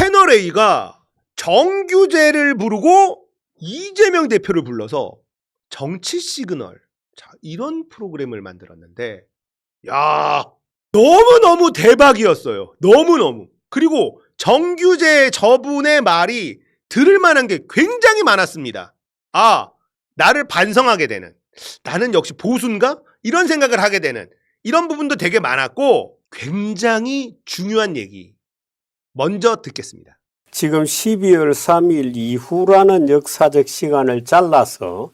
채널A가 정규제를 부르고 이재명 대표를 불러서 정치 시그널, 자, 이런 프로그램을 만들었는데, 야, 너무너무 대박이었어요. 너무너무. 그리고 정규제 저분의 말이 들을 만한 게 굉장히 많았습니다. 아, 나를 반성하게 되는, 나는 역시 보수인가? 이런 생각을 하게 되는 이런 부분도 되게 많았고, 굉장히 중요한 얘기 먼저 듣겠습니다. 지금 12월 3일 이후라는 역사적 시간을 잘라서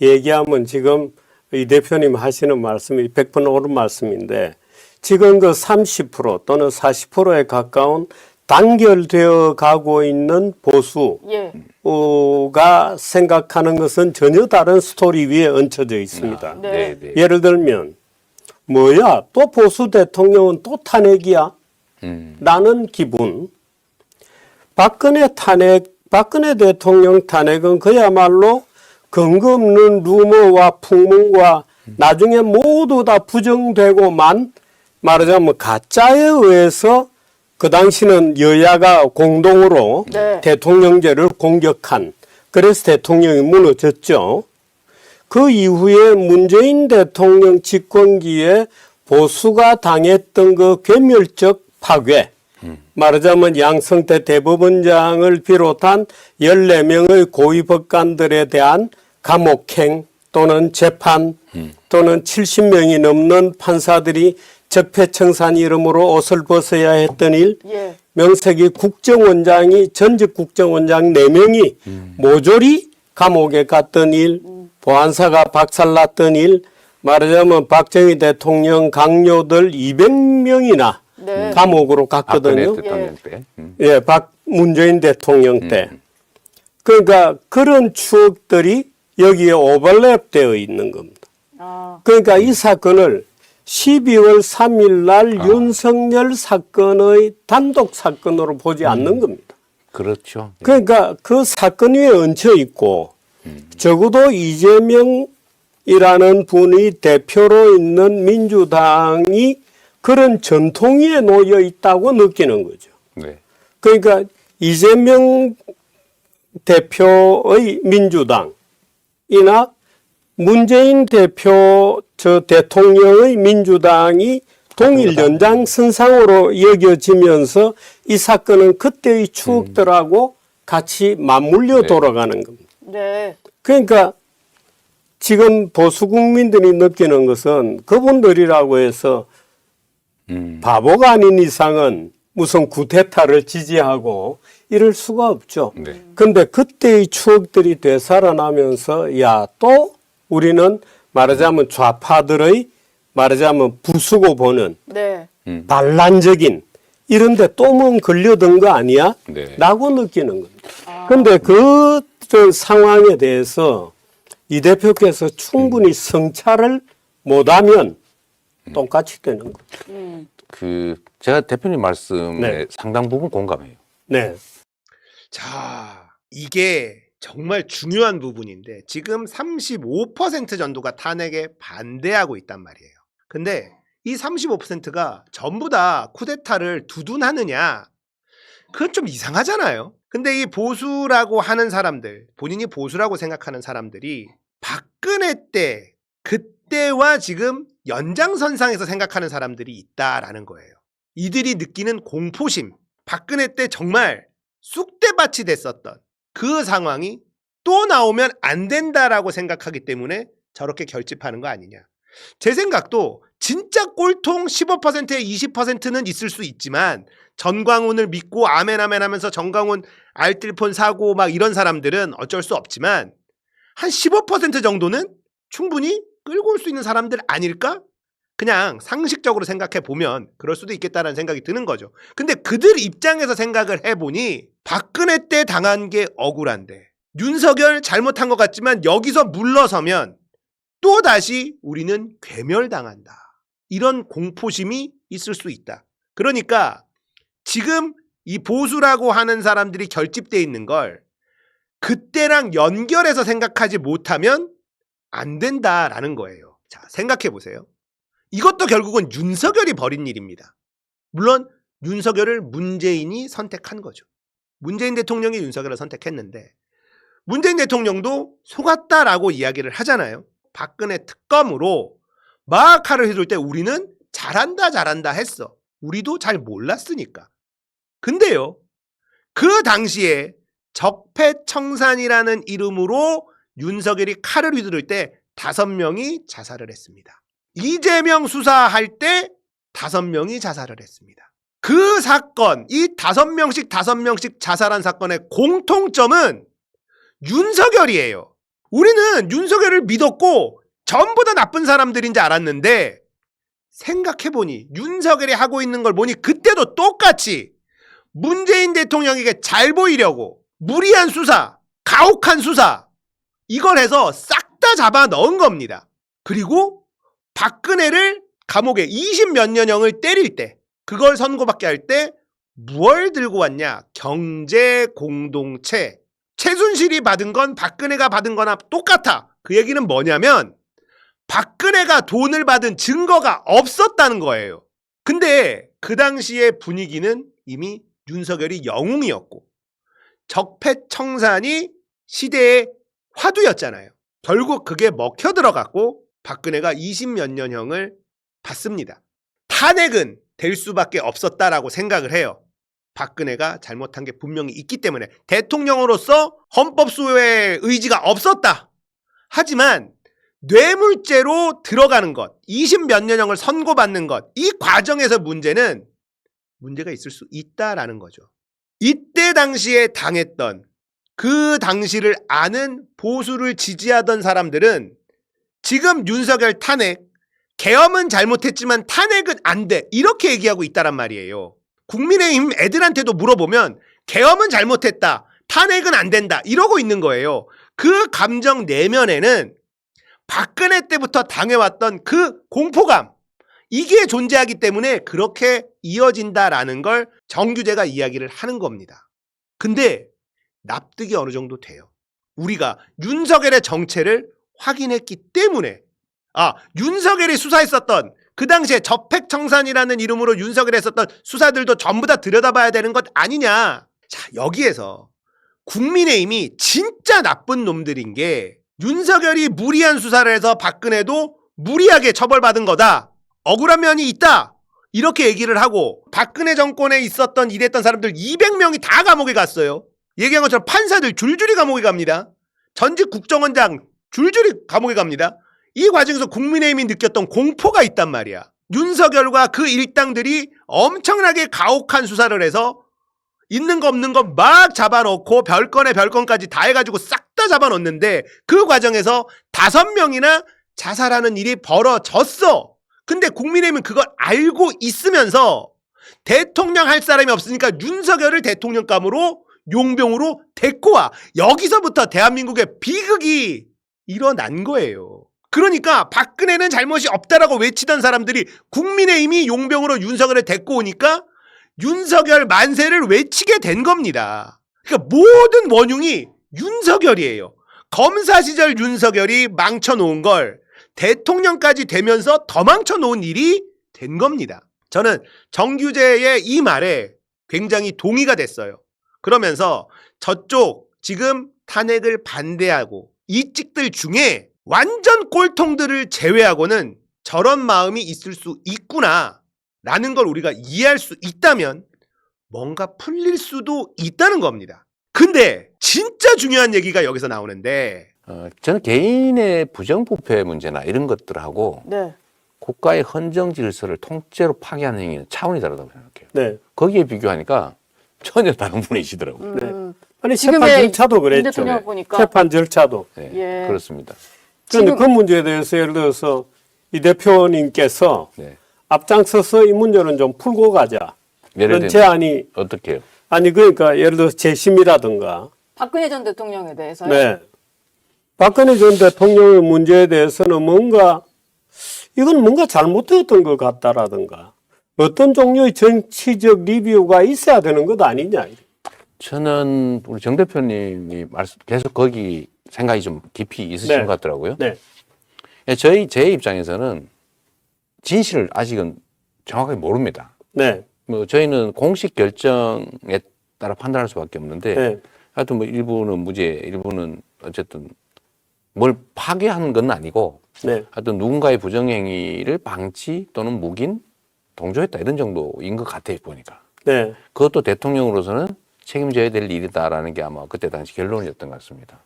얘기하면 지금 이 대표님 하시는 말씀이 100번 옳은 말씀인데, 지금 그 30% 또는 40%에 가까운 단결되어 가고 있는 보수가 생각하는 것은 전혀 다른 스토리 위에 얹혀져 있습니다. 네. 예를 들면 뭐야, 또 보수 대통령은 또 탄핵이야? 라는 기분. 박근혜 대통령 탄핵은 그야말로 근거 없는 루머와 풍문과 나중에 모두 다 부정되고만, 말하자면 가짜에 의해서 그 당시는 여야가 공동으로 대통령제를 공격한, 그래서 대통령이 무너졌죠. 그 이후에 문재인 대통령 집권기에 보수가 당했던 그 괴멸적 파괴, 말하자면 양성태 대법원장을 비롯한 14명의 고위법관들에 대한 감옥행 또는 재판, 또는 70명이 넘는 판사들이 적폐청산 이름으로 옷을 벗어야 했던 일, 명색이 국정원장이, 전직 국정원장 4명이 모조리 감옥에 갔던 일, 보안사가 박살났던 일, 말하자면 박정희 대통령 강요들 200명이나 감옥으로 갔거든요. 대통령 때. 예, 문재인 대통령 때. 그러니까 그런 추억들이 여기에 오버랩되어 있는 겁니다. 그러니까 이 사건을 12월 3일 날 윤석열 사건의 단독 사건으로 보지 않는 겁니다. 그렇죠. 그러니까 그 사건 위에 얹혀 있고, 적어도 이재명이라는 분이 대표로 있는 민주당이 그런 전통위에 놓여 있다고 느끼는 거죠. 네. 그러니까 이재명 대표의 민주당이나 문재인 대통령의 민주당이 동일 연장선상으로 여겨지면서 이 사건은 그때의 추억들하고 같이 맞물려 돌아가는 겁니다. 그러니까 지금 보수 국민들이 느끼는 것은 그분들이라고 해서 바보가 아닌 이상은 무슨 구테타를 지지하고 이럴 수가 없죠. 그런데 그때의 추억들이 되살아나면서, 야, 또 우리는 말하자면 좌파들의 말하자면 부수고 보는 반란적인 이런 데 또 뭔 걸려든 거 아니야? 라고 느끼는 겁니다. 그런데 그 상황에 대해서 이 대표께서 충분히 성찰을 못하면 똑같이 되는 거죠. 제가 대표님 말씀에 상당 부분 공감해요. 네. 자, 이게 정말 중요한 부분인데, 지금 35% 정도가 탄핵에 반대하고 있단 말이에요. 근데 이 35%가 전부 다 쿠데타를 두둔하느냐? 그건 좀 이상하잖아요. 근데 이 보수라고 하는 사람들, 본인이 보수라고 생각하는 사람들이 박근혜 때, 그때와 지금 연장선상에서 생각하는 사람들이 있다라는 거예요. 이들이 느끼는 공포심, 박근혜 때 정말 쑥대밭이 됐었던 그 상황이 또 나오면 안 된다라고 생각하기 때문에 저렇게 결집하는 거 아니냐. 제 생각도 진짜 꼴통 15%에 20%는 있을 수 있지만, 전광훈을 믿고 아멘 하면서 전광훈 알뜰폰 사고 막 이런 사람들은 어쩔 수 없지만, 한 15% 정도는 충분히 끌고 올 수 있는 사람들 아닐까? 그냥 상식적으로 생각해 보면 그럴 수도 있겠다는 생각이 드는 거죠. 근데 그들 입장에서 생각을 해보니 박근혜 때 당한 게 억울한데, 윤석열 잘못한 것 같지만 여기서 물러서면 또다시 우리는 괴멸당한다, 이런 공포심이 있을 수 있다. 그러니까 지금 이 보수라고 하는 사람들이 결집되어 있는 걸 그때랑 연결해서 생각하지 못하면 안 된다라는 거예요. 자, 생각해 보세요. 이것도 결국은 윤석열이 벌인 일입니다. 물론 윤석열을 문재인이 선택한 거죠. 문재인 대통령이 윤석열을 선택했는데 문재인 대통령도 속았다라고 이야기를 하잖아요. 박근혜 특검으로 막 칼을 휘둘 때 우리는 잘한다 했어. 우리도 잘 몰랐으니까. 근데요, 그 당시에 적폐청산이라는 이름으로 윤석열이 칼을 휘두를 때 5명이 자살을 했습니다. 이재명 수사할 때 5명이 자살을 했습니다. 그 사건, 이 5명씩 자살한 사건의 공통점은 윤석열이에요. 우리는 윤석열을 믿었고 전부 다 나쁜 사람들인 줄 알았는데 생각해보니 윤석열이 하고 있는 걸 보니 그때도 똑같이 문재인 대통령에게 잘 보이려고 무리한 수사, 가혹한 수사 이걸 해서 싹 다 잡아 넣은 겁니다. 그리고 박근혜를 감옥에 20몇 년형을 때릴 때 그걸 선고받게 할 때 무얼 들고 왔냐? 경제 공동체. 최순실이 받은 건 박근혜가 받은 거나 똑같아. 그 얘기는 뭐냐면 박근혜가 돈을 받은 증거가 없었다는 거예요. 근데 그 당시의 분위기는 이미 윤석열이 영웅이었고 적폐청산이 시대의 화두였잖아요. 결국 그게 먹혀 들어갔고 박근혜가 20몇 년형을 받습니다. 탄핵은 될 수밖에 없었다라고 생각을 해요. 박근혜가 잘못한 게 분명히 있기 때문에 대통령으로서 헌법 수호의 의지가 없었다. 하지만 뇌물죄로 들어가는 것, 20몇 년형을 선고받는 것, 이 과정에서 문제가 있을 수 있다라는 거죠. 이때 당시에 당했던 그 당시를 아는 보수를 지지하던 사람들은 지금 윤석열 탄핵, 계엄은 잘못했지만 탄핵은 안 돼. 이렇게 얘기하고 있다란 말이에요. 국민의힘 애들한테도 물어보면 계엄은 잘못했다. 탄핵은 안 된다. 이러고 있는 거예요. 그 감정 내면에는 박근혜 때부터 당해왔던 그 공포감, 이게 존재하기 때문에 그렇게 이어진다라는 걸 정규재가 이야기를 하는 겁니다. 근데 납득이 어느 정도 돼요. 우리가 윤석열의 정체를 확인했기 때문에 윤석열이 수사했었던 그 당시에 적폐청산이라는 이름으로 윤석열이 했었던 수사들도 전부 다 들여다봐야 되는 것 아니냐. 자, 여기에서 국민의힘이 진짜 나쁜 놈들인 게 윤석열이 무리한 수사를 해서 박근혜도 무리하게 처벌받은 거다. 억울한 면이 있다. 이렇게 얘기를 하고 박근혜 정권에 있었던 일했던 사람들 200명이 다 감옥에 갔어요. 얘기한 것처럼 판사들 줄줄이 감옥에 갑니다. 전직 국정원장 줄줄이 감옥에 갑니다. 이 과정에서 국민의힘이 느꼈던 공포가 있단 말이야. 윤석열과 그 일당들이 엄청나게 가혹한 수사를 해서 있는 거 없는 거 막 잡아놓고 별건에 별건까지 다 해가지고 싹 다 잡아놓는데 그 과정에서 5명이나 자살하는 일이 벌어졌어. 근데 국민의힘은 그걸 알고 있으면서 대통령 할 사람이 없으니까 윤석열을 대통령감으로 용병으로 데리고 와. 여기서부터 대한민국의 비극이 일어난 거예요. 그러니까 박근혜는 잘못이 없다라고 외치던 사람들이 국민의힘이 용병으로 윤석열을 데리고 오니까 윤석열 만세를 외치게 된 겁니다. 그러니까 모든 원흉이 윤석열이에요. 검사 시절 윤석열이 망쳐놓은 걸 대통령까지 되면서 더 망쳐놓은 일이 된 겁니다. 저는 정규재의 이 말에 굉장히 동의가 됐어요. 그러면서 저쪽 지금 탄핵을 반대하고 이 찍들 중에 완전 꼴통들을 제외하고는 저런 마음이 있을 수 있구나 라는 걸 우리가 이해할 수 있다면 뭔가 풀릴 수도 있다는 겁니다. 근데 진짜 중요한 얘기가 여기서 나오는데 저는 개인의 부정부패 문제나 이런 것들하고 네. 국가의 헌정 질서를 통째로 파괴하는 행위는 차원이 다르다고 생각해요. 네. 거기에 비교하니까 전혀 다른 분이시더라고요. 네. 아니 재판 절차도 그랬죠. 대통령 보니까 재판 절차도. 네, 예. 그렇습니다. 그런데 그 문제에 대해서 예를 들어서 이 대표님께서 네. 앞장서서 이 문제는 좀 풀고 가자. 예를 그런 들면 제안이 어떻게 해요? 아니 그러니까 예를 들어서 재심이라든가. 박근혜 전 대통령에 대해서요. 네. 박근혜 전 대통령의 문제에 대해서는 이건 뭔가 잘못되었던 것 같다라든가 어떤 종류의 정치적 리뷰가 있어야 되는 것 아니냐. 저는 우리 정 대표님이 계속 거기 생각이 좀 깊이 있으신 네. 것 같더라고요. 네. 제 입장에서는 진실을 아직은 정확하게 모릅니다. 네. 저희는 공식 결정에 따라 판단할 수밖에 없는데 네. 하여튼 뭐 일부는 무죄, 일부는 어쨌든 뭘 파괴한 건 아니고 네. 하여튼 누군가의 부정행위를 방치 또는 묵인, 동조했다 이런 정도인 것 같아요 보니까. 네. 그것도 대통령으로서는 책임져야 될 일이다라는 게 아마 그때 당시 결론이었던 것 같습니다.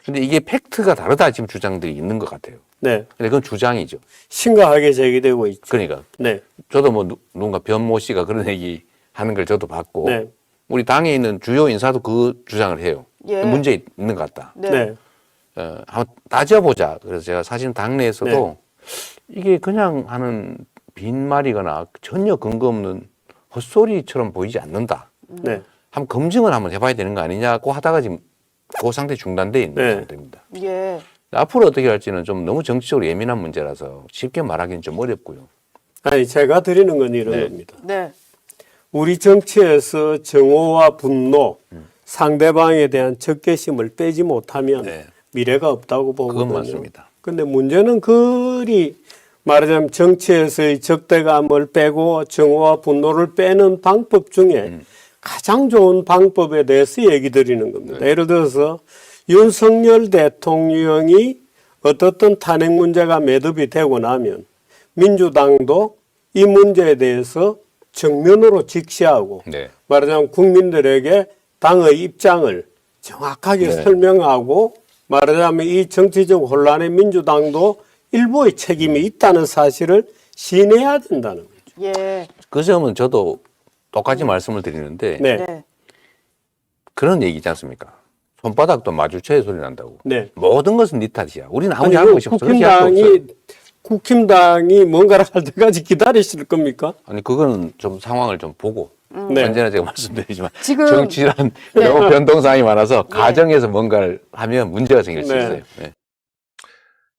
근데 이게 팩트가 다르다 지금 주장들이 있는 것 같아요. 네. 근데 그건 주장이죠. 심각하게 제기되고 있죠. 그러니까 네. 저도 뭐 누군가 변모 씨가 그런 얘기 하는 걸 저도 봤고 네. 우리 당에 있는 주요 인사도 그 주장을 해요. 예. 문제 있는 것 같다. 네. 네. 한번 따져보자. 그래서 제가 사실은 당내에서도 이게 그냥 하는 빈말이거나 전혀 근거 없는 헛소리처럼 보이지 않는다. 네. 한번 검증을 한번 해봐야 되는 거 아니냐고 하다가 지금 그 상태 중단돼 있는 네. 상태입니다. 예. 앞으로 어떻게 할지는 좀 너무 정치적으로 예민한 문제라서 쉽게 말하기는 좀 어렵고요. 아니, 제가 드리는 건 이런 네. 겁니다. 네. 우리 정치에서 정오와 분노, 상대방에 대한 적개심을 빼지 못하면 네. 미래가 없다고 보거든요. 그건 맞습니다. 근데 문제는 그리 말하자면 정치에서의 적대감을 빼고 정오와 분노를 빼는 방법 중에 가장 좋은 방법에 대해서 얘기 드리는 겁니다. 네. 예를 들어서 윤석열 대통령이 어떻든 탄핵 문제가 매듭이 되고 나면 민주당도 이 문제에 대해서 정면으로 직시하고 네. 말하자면 국민들에게 당의 입장을 정확하게 네. 설명하고 말하자면 이 정치적 혼란에 민주당도 일부의 책임이 있다는 사실을 시인해야 된다는 거죠. 예. 그 점은 저도 똑같이 말씀을 드리는데 네. 네. 그런 얘기 있지 않습니까? 손바닥도 마주쳐야 소리 난다고. 네. 모든 것은 네 탓이야. 우리는 아무리 아니, 할 것이 없어. 그렇게 할수 없어요. 국힘당이 뭔가를 할 때까지 기다리실 겁니까? 아니 그거는 좀 상황을 좀 보고 네. 언제나 제가 말씀드리지만 지금- 정치란 네. 너무 변동사항이 많아서 가정에서 뭔가를 하면 문제가 생길 수 네. 있어요. 네.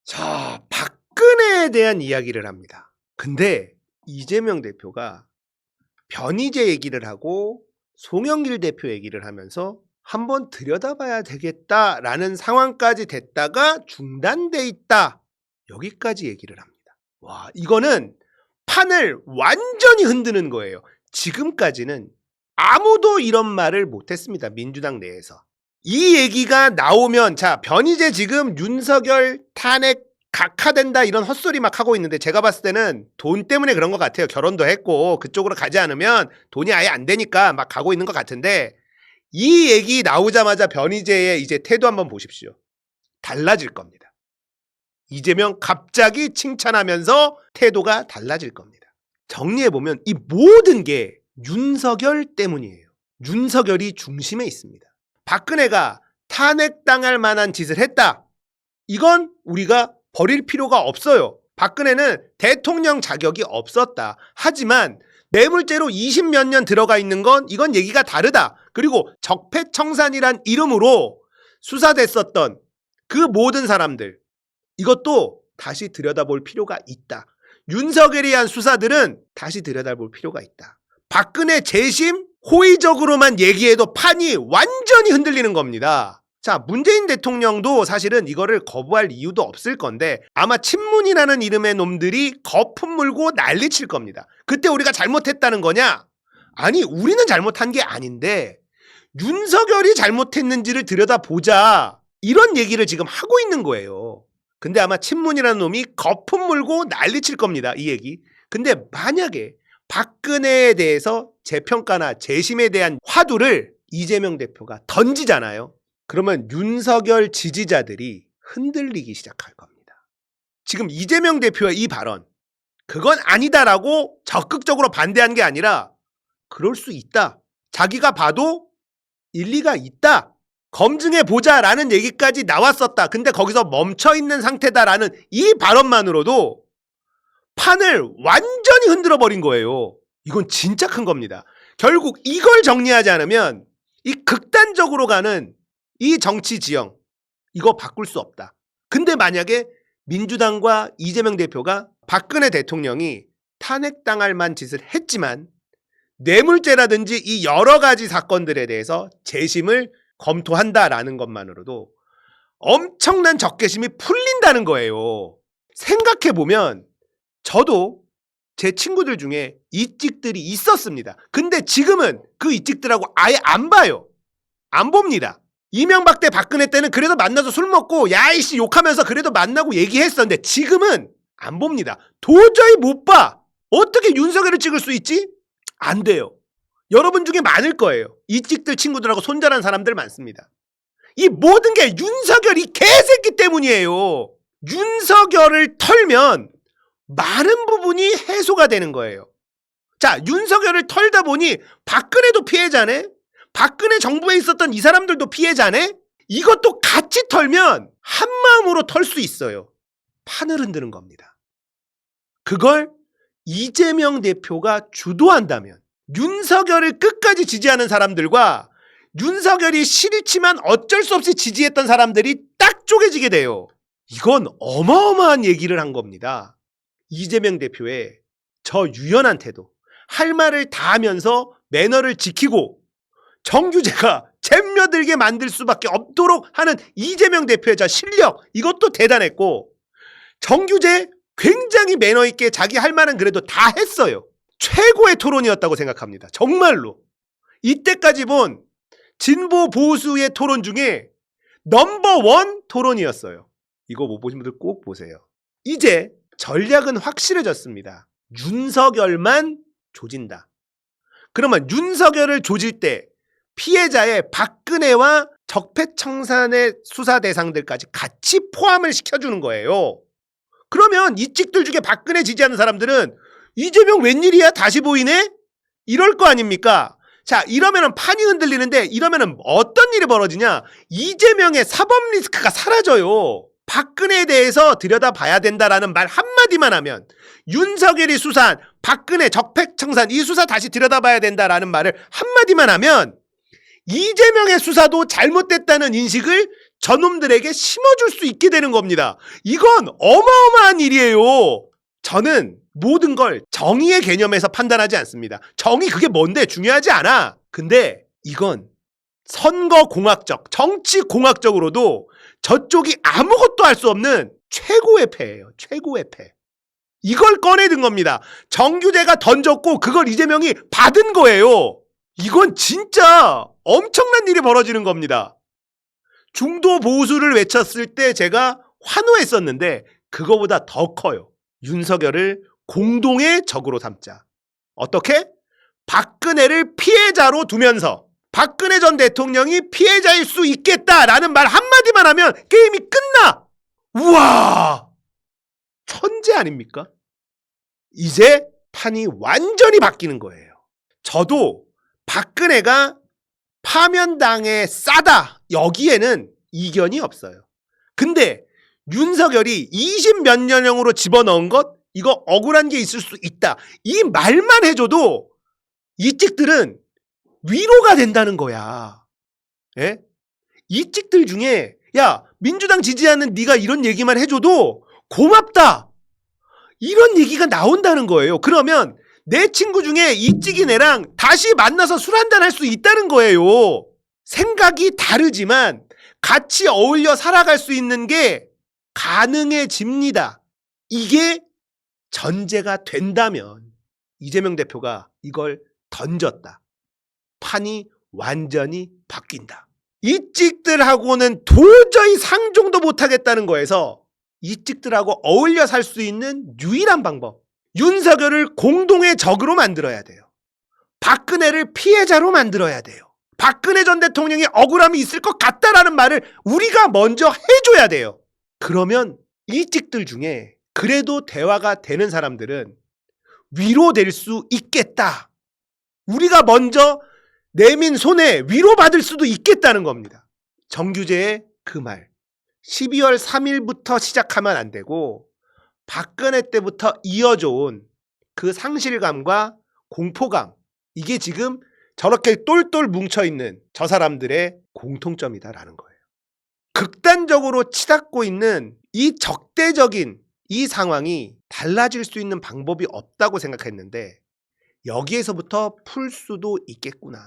자, 박근혜에 대한 이야기를 합니다. 근데 이재명 대표가 변희재 얘기를 하고 송영길 대표 얘기를 하면서 한번 들여다봐야 되겠다라는 상황까지 됐다가 중단돼 있다. 여기까지 얘기를 합니다. 와, 이거는 판을 완전히 흔드는 거예요. 지금까지는 아무도 이런 말을 못했습니다. 민주당 내에서. 이 얘기가 나오면 자, 변희재 지금 윤석열 탄핵 각하된다 이런 헛소리 막 하고 있는데 제가 봤을 때는 돈 때문에 그런 것 같아요. 결혼도 했고 그쪽으로 가지 않으면 돈이 아예 안 되니까 막 가고 있는 것 같은데 이 얘기 나오자마자 변희재의 이제 태도 한번 보십시오. 달라질 겁니다. 이재명 갑자기 칭찬하면서 태도가 달라질 겁니다. 정리해보면 이 모든 게 윤석열 때문이에요. 윤석열이 중심에 있습니다. 박근혜가 탄핵당할 만한 짓을 했다. 이건 우리가 버릴 필요가 없어요. 박근혜는 대통령 자격이 없었다. 하지만 뇌물죄로 20몇 년 들어가 있는 건 이건 얘기가 다르다. 그리고 적폐청산이란 이름으로 수사됐었던 그 모든 사람들 이것도 다시 들여다볼 필요가 있다. 윤석열에 대한 수사들은 다시 들여다볼 필요가 있다. 박근혜 재심 호의적으로만 얘기해도 판이 완전히 흔들리는 겁니다. 자, 문재인 대통령도 사실은 이거를 거부할 이유도 없을 건데 아마 친문이라는 이름의 놈들이 거품 물고 난리칠 겁니다. 그때 우리가 잘못했다는 거냐? 아니, 우리는 잘못한 게 아닌데 윤석열이 잘못했는지를 들여다보자. 이런 얘기를 지금 하고 있는 거예요. 근데 아마 친문이라는 놈이 거품 물고 난리칠 겁니다. 이 얘기. 근데 만약에 박근혜에 대해서 재평가나 재심에 대한 화두를 이재명 대표가 던지잖아요. 그러면 윤석열 지지자들이 흔들리기 시작할 겁니다. 지금 이재명 대표의 이 발언, 그건 아니다라고 적극적으로 반대한 게 아니라 그럴 수 있다. 자기가 봐도 일리가 있다. 검증해보자라는 얘기까지 나왔었다. 근데 거기서 멈춰있는 상태다라는 이 발언만으로도 판을 완전히 흔들어버린 거예요. 이건 진짜 큰 겁니다. 결국 이걸 정리하지 않으면 이 극단적으로 가는 이 정치 지형 이거 바꿀 수 없다. 근데 만약에 민주당과 이재명 대표가 박근혜 대통령이 탄핵당할 만 짓을 했지만 뇌물죄라든지 이 여러 가지 사건들에 대해서 재심을 검토한다라는 것만으로도 엄청난 적개심이 풀린다는 거예요. 생각해보면 저도 제 친구들 중에 이직들이 있었습니다. 근데 지금은 그 이직들하고 아예 안 봐요. 안 봅니다. 이명박 때 박근혜 때는 그래도 만나서 술 먹고 야이씨 욕하면서 그래도 만나고 얘기했었는데 지금은 안 봅니다. 도저히 못 봐. 어떻게 윤석열을 찍을 수 있지? 안 돼요. 여러분 중에 많을 거예요. 이직들 친구들하고 손절한 사람들 많습니다. 이 모든 게 윤석열 이 개새끼 때문이에요. 윤석열을 털면 많은 부분이 해소가 되는 거예요. 자, 윤석열을 털다 보니 박근혜도 피해자네? 박근혜 정부에 있었던 이 사람들도 피해자네? 이것도 같이 털면 한마음으로 털 수 있어요. 판을 흔드는 겁니다. 그걸 이재명 대표가 주도한다면 윤석열을 끝까지 지지하는 사람들과 윤석열이 싫지만 어쩔 수 없이 지지했던 사람들이 딱 쪼개지게 돼요. 이건 어마어마한 얘기를 한 겁니다. 이재명 대표의 저 유연한 태도, 할 말을 다 하면서 매너를 지키고 정규제가 잼며들게 만들 수밖에 없도록 하는 이재명 대표의 저 실력, 이것도 대단했고 정규제 굉장히 매너 있게 자기 할 말은 그래도 다 했어요. 최고의 토론이었다고 생각합니다. 정말로. 이때까지 본 진보 보수의 토론 중에 넘버원 토론이었어요. 이거 못 보신 분들 꼭 보세요. 이제 전략은 확실해졌습니다. 윤석열만 조진다. 그러면 윤석열을 조질 때 피해자의 박근혜와 적폐청산의 수사 대상들까지 같이 포함을 시켜주는 거예요. 그러면 이직들 중에 박근혜 지지하는 사람들은 이재명 웬일이야? 다시 보이네? 이럴 거 아닙니까? 자, 이러면은 판이 흔들리는데 이러면은 어떤 일이 벌어지냐? 이재명의 사법 리스크가 사라져요. 박근혜에 대해서 들여다봐야 된다라는 말 한마디만 하면, 윤석열이 수사한 박근혜 적폐청산 이 수사 다시 들여다봐야 된다라는 말을 한마디만 하면 이재명의 수사도 잘못됐다는 인식을 저놈들에게 심어줄 수 있게 되는 겁니다. 이건 어마어마한 일이에요. 저는 모든 걸 정의의 개념에서 판단하지 않습니다. 정의 그게 뭔데? 중요하지 않아. 근데 이건 선거공학적, 정치공학적으로도 저쪽이 아무것도 할 수 없는 최고의 패예요. 최고의 패. 이걸 꺼내든 겁니다. 정규제가 던졌고 그걸 이재명이 받은 거예요. 이건 진짜 엄청난 일이 벌어지는 겁니다. 중도 보수를 외쳤을 때 제가 환호했었는데 그거보다 더 커요. 윤석열을 공동의 적으로 삼자. 어떻게? 박근혜를 피해자로 두면서 박근혜 전 대통령이 피해자일 수 있겠다라는 말 한마디만 하면 게임이 끝나! 우와! 천재 아닙니까? 이제 판이 완전히 바뀌는 거예요. 저도 박근혜가 파면당에 싸다, 여기에는 이견이 없어요. 근데 윤석열이 20몇 년형으로 집어넣은 것, 이거 억울한 게 있을 수 있다, 이 말만 해줘도 이 찍들은 위로가 된다는 거야. 예? 이 찍들 중에 야, 민주당 지지하는 네가 이런 얘기만 해줘도 고맙다, 이런 얘기가 나온다는 거예요. 그러면 내 친구 중에 이 찍인 애랑 다시 만나서 술 한잔 할 수 있다는 거예요. 생각이 다르지만 같이 어울려 살아갈 수 있는 게 가능해집니다. 이게 전제가 된다면 이재명 대표가 이걸 던졌다. 판이 완전히 바뀐다. 이 찍들하고는 도저히 상종도 못하겠다는 거에서 이 찍들하고 어울려 살 수 있는 유일한 방법, 윤석열을 공동의 적으로 만들어야 돼요. 박근혜를 피해자로 만들어야 돼요. 박근혜 전 대통령이 억울함이 있을 것 같다라는 말을 우리가 먼저 해줘야 돼요. 그러면 이 찍들 중에 그래도 대화가 되는 사람들은 위로될 수 있겠다. 우리가 먼저 내민 손에 위로받을 수도 있겠다는 겁니다. 정규제의 그 말, 12월 3일부터 시작하면 안 되고 박근혜 때부터 이어져 온 그 상실감과 공포감, 이게 지금 저렇게 똘똘 뭉쳐있는 저 사람들의 공통점이다라는 거예요. 극단적으로 치닫고 있는 이 적대적인 이 상황이 달라질 수 있는 방법이 없다고 생각했는데 여기에서부터 풀 수도 있겠구나.